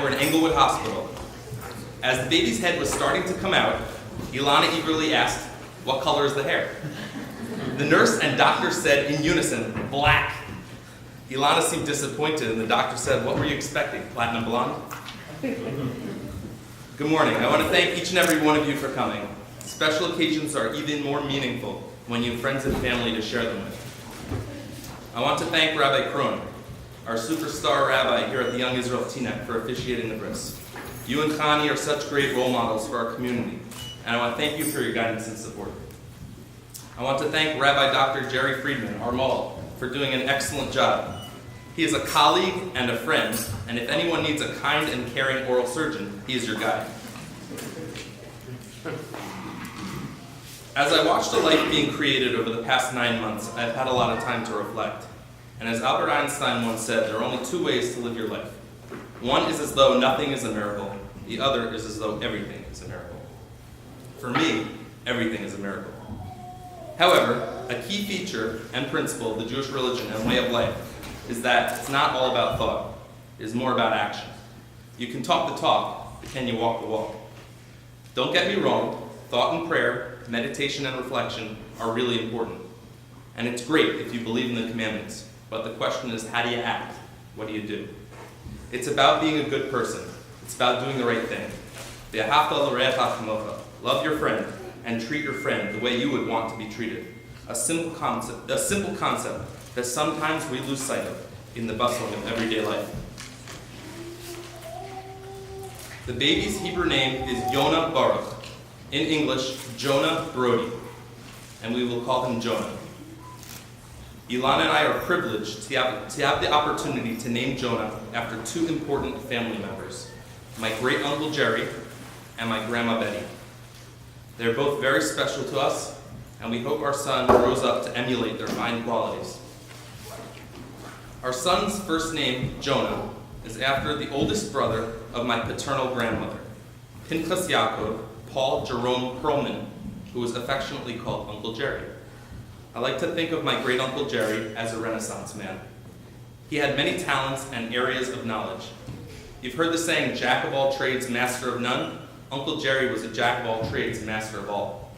were in Englewood Hospital. As the baby's head was starting to come out, Ilana eagerly asked, "What color is the hair?" The nurse and doctor said in unison, "Black." Ilana seemed disappointed, and the doctor said, "What were you expecting, platinum blonde?" Good morning. I want to thank each and every one of you for coming. Special occasions are even more meaningful when you have friends and family to share them with. I want to thank Rabbi Krohn, our superstar rabbi here at the Young Israel Teaneck, for officiating the Bris. You and Chani are such great role models for our community, and I want to thank you for your guidance and support. I want to thank Rabbi Dr. Jerry Friedman, our Maul, for doing an excellent job. He is a colleague and a friend, and if anyone needs a kind and caring oral surgeon, he is your guy. As I watched a life being created over the past 9 months, I've had a lot of time to reflect. And as Albert Einstein once said, there are only 2 ways to live your life. One is as though nothing is a miracle. The other is as though everything is a miracle. For me, everything is a miracle. However, a key feature and principle of the Jewish religion and way of life is that it's not all about thought. It is more about action. You can talk the talk, but can you walk the walk? Don't get me wrong, thought and prayer, meditation and reflection are really important. And it's great if you believe in the commandments, but the question is, how do you act? What do you do? It's about being a good person. It's about doing the right thing. Love your friend and treat your friend the way you would want to be treated. A simple concept that sometimes we lose sight of in the bustle of everyday life. The baby's Hebrew name is Jonah Baruch. In English, Jonah Brody, and we will call him Jonah. Ilana and I are privileged to have the opportunity to name Jonah after 2 important family members, my great uncle Jerry and my grandma Betty. They're both very special to us, and we hope our son grows up to emulate their fine qualities. Our son's first name, Jonah, is after the oldest brother of my paternal grandmother, Pinchas Yaakov Paul Jerome Perlman, who was affectionately called Uncle Jerry. I like to think of my great Uncle Jerry as a Renaissance man. He had many talents and areas of knowledge. You've heard the saying, "Jack of all trades, master of none." Uncle Jerry was a jack of all trades, master of all.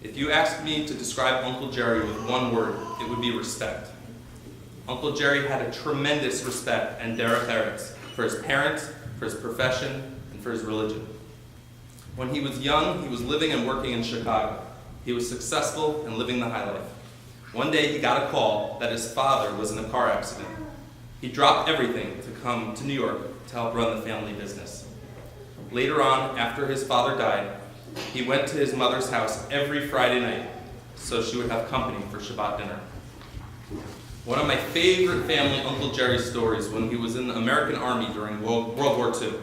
If you asked me to describe Uncle Jerry with one word, it would be respect. Uncle Jerry had a tremendous respect and derech eretz for his parents, for his profession, and for his religion. When he was young, he was living and working in Chicago. He was successful and living the high life. One day he got a call that his father was in a car accident. He dropped everything to come to New York to help run the family business. Later on, after his father died, he went to his mother's house every Friday night so she would have company for Shabbat dinner. One of my favorite family Uncle Jerry stories when he was in the American Army during World War II.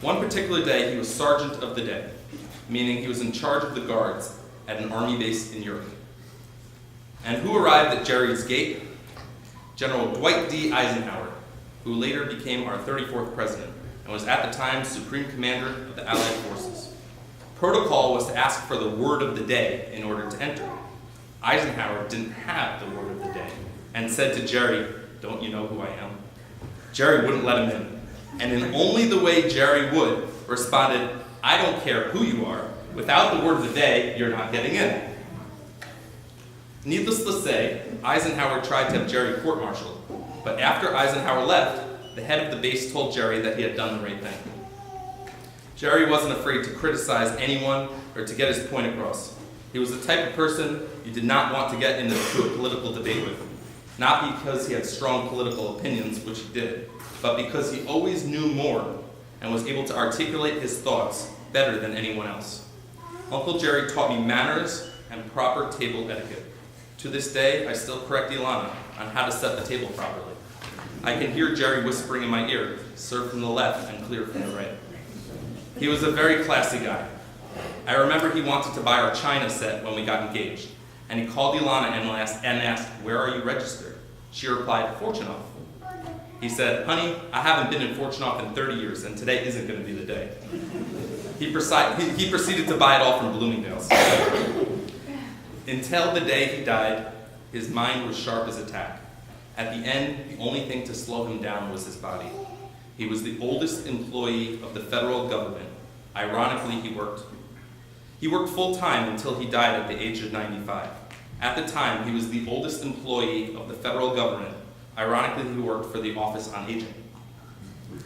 One particular day, he was Sergeant of the Day, meaning he was in charge of the guards at an army base in Europe. And who arrived at Jerry's gate? General Dwight D. Eisenhower, who later became our 34th president and was at the time Supreme Commander of the Allied Forces. Protocol was to ask for the word of the day in order to enter. Eisenhower didn't have the word of the day and said to Jerry, "Don't you know who I am?" Jerry wouldn't let him in. And in only the way Jerry would, responded, "I don't care who you are. Without the word of the day, you're not getting in." Needless to say, Eisenhower tried to have Jerry court-martialed. But after Eisenhower left, the head of the base told Jerry that he had done the right thing. Jerry wasn't afraid to criticize anyone or to get his point across. He was the type of person you did not want to get into a political debate with. Not because he had strong political opinions, which he did, but because he always knew more and was able to articulate his thoughts better than anyone else. Uncle Jerry taught me manners and proper table etiquette. To this day, I still correct Ilana on how to set the table properly. I can hear Jerry whispering in my ear, "Serve from the left and clear from the right." He was a very classy guy. I remember he wanted to buy our china set when we got engaged, and he called Ilana and asked, "Where are you registered?" She replied, "Fortunoff." He said, "Honey, I haven't been in Fortunoff in 30 years, and today isn't going to be the day." He proceeded to buy it all from Bloomingdale's. Until the day he died, his mind was sharp as a tack. At the end, the only thing to slow him down was his body. He was the oldest employee of the federal government. Ironically, he worked full-time until he died at the age of 95. At the time, he was the oldest employee of the federal government. Ironically, he worked for the Office on Aging.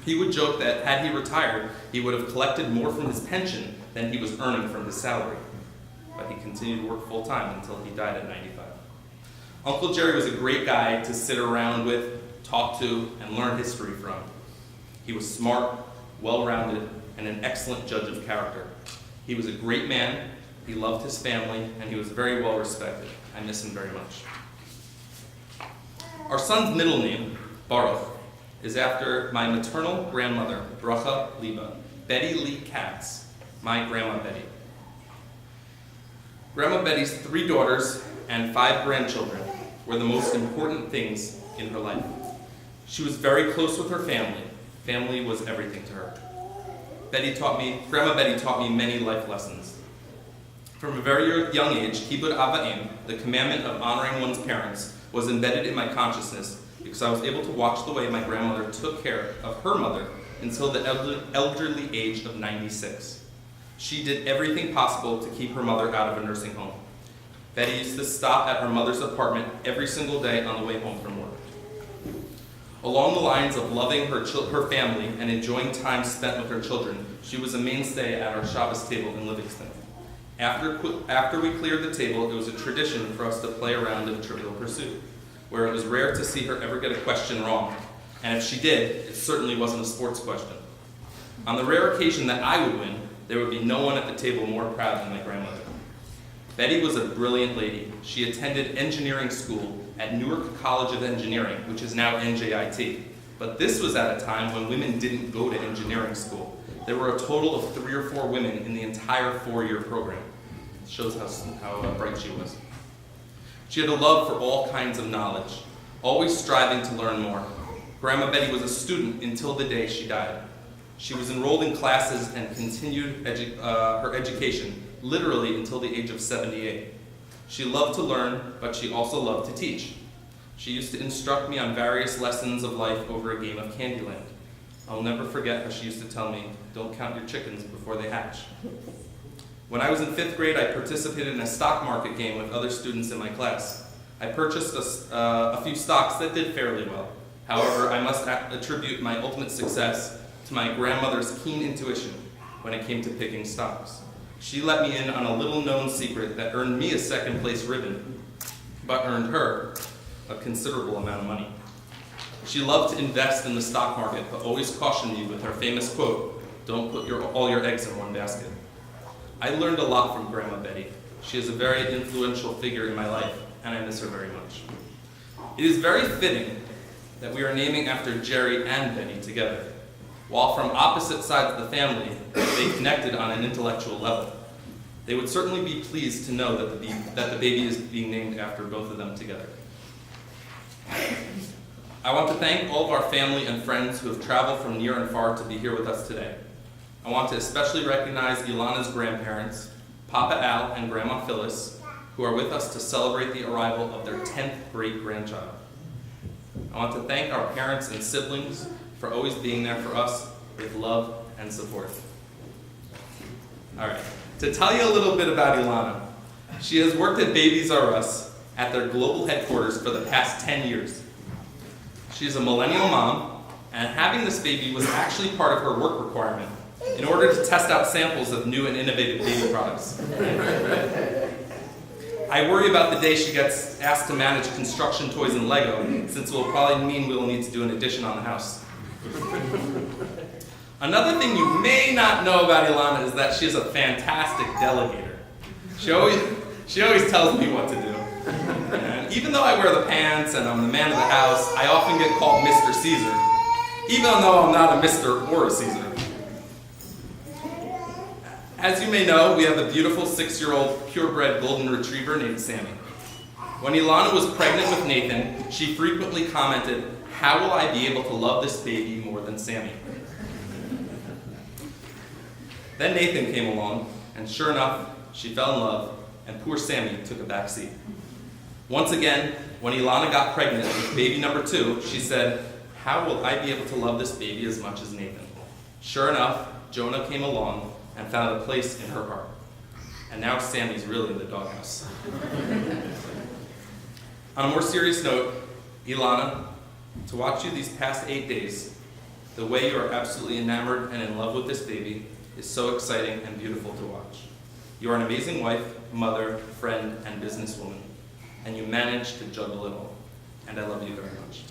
He would joke that had he retired, he would have collected more from his pension than he was earning from his salary. But he continued to work full-time until he died at 95. Uncle Jerry was a great guy to sit around with, talk to, and learn history from. He was smart, well-rounded, and an excellent judge of character. He was a great man, he loved his family, and he was very well respected. I miss him very much. Our son's middle name, Baruch, is after my maternal grandmother, Bracha Liba, Betty Lee Katz, my Grandma Betty. Grandma Betty's 3 daughters and 5 grandchildren were the most important things in her life. She was very close with her family. Family was everything to her. Grandma Betty taught me many life lessons. From a very young age, Kibud Ava'im, the commandment of honoring one's parents, was embedded in my consciousness because I was able to watch the way my grandmother took care of her mother until the elderly age of 96. She did everything possible to keep her mother out of a nursing home. Betty used to stop at her mother's apartment every single day on the way home from work. Along the lines of loving her family and enjoying time spent with her children, she was a mainstay at our Shabbos table in Livingston. After we cleared the table, it was a tradition for us to play around in Trivial Pursuit, where it was rare to see her ever get a question wrong. And if she did, it certainly wasn't a sports question. On the rare occasion that I would win, there would be no one at the table more proud than my grandmother. Betty was a brilliant lady. She attended engineering school at Newark College of Engineering, which is now NJIT. But this was at a time when women didn't go to engineering school. There were a total of 3 or 4 women in the entire 4-year program. It shows how bright she was. She had a love for all kinds of knowledge, always striving to learn more. Grandma Betty was a student until the day she died. She was enrolled in classes and continued her education literally until the age of 78. She loved to learn, but she also loved to teach. She used to instruct me on various lessons of life over a game of Candyland. I'll never forget how she used to tell me, "Don't count your chickens before they hatch." When I was in 5th grade, I participated in a stock market game with other students in my class. I purchased a few stocks that did fairly well. However, I must attribute my ultimate success to my grandmother's keen intuition when it came to picking stocks. She let me in on a little-known secret that earned me a 2nd place ribbon, but earned her a considerable amount of money. She loved to invest in the stock market, but always cautioned me with her famous quote, "Don't put all your eggs in one basket." I learned a lot from Grandma Betty. She is a very influential figure in my life, and I miss her very much. It is very fitting that we are naming after Jerry and Betty together. While from opposite sides of the family, they connected on an intellectual level. They would certainly be pleased to know that the baby is being named after both of them together. I want to thank all of our family and friends who have traveled from near and far to be here with us today. I want to especially recognize Ilana's grandparents, Papa Al and Grandma Phyllis, who are with us to celebrate the arrival of their 10th great-grandchild. I want to thank our parents and siblings for always being there for us with love and support. All right, to tell you a little bit about Ilana, she has worked at Babies R Us at their global headquarters for the past 10 years. She is a millennial mom, and having this baby was actually part of her work requirement in order to test out samples of new and innovative baby products. I worry about the day she gets asked to manage construction toys and Lego, since it will probably mean we'll need to do an addition on the house. Another thing you may not know about Ilana is that she is a fantastic delegator. She always tells me what to do. And even though I wear the pants and I'm the man of the house, I often get called Mr. Caesar, even though I'm not a Mr. or a Caesar. As you may know, we have a beautiful 6-year-old purebred golden retriever named Sammy. When Ilana was pregnant with Nathan, she frequently commented, "How will I be able to love this baby more than Sammy?" Then Nathan came along, and sure enough, she fell in love, and poor Sammy took a back seat. Once again, when Ilana got pregnant with baby number 2, she said, how will I be able to love this baby as much as Nathan? Sure enough, Jonah came along and found a place in her heart. And now Sammy's really in the doghouse. On a more serious note, Ilana, to watch you these past 8 days, the way you are absolutely enamored and in love with this baby is so exciting and beautiful to watch. You are an amazing wife, mother, friend, and businesswoman, and you manage to juggle it all. And I love you very much.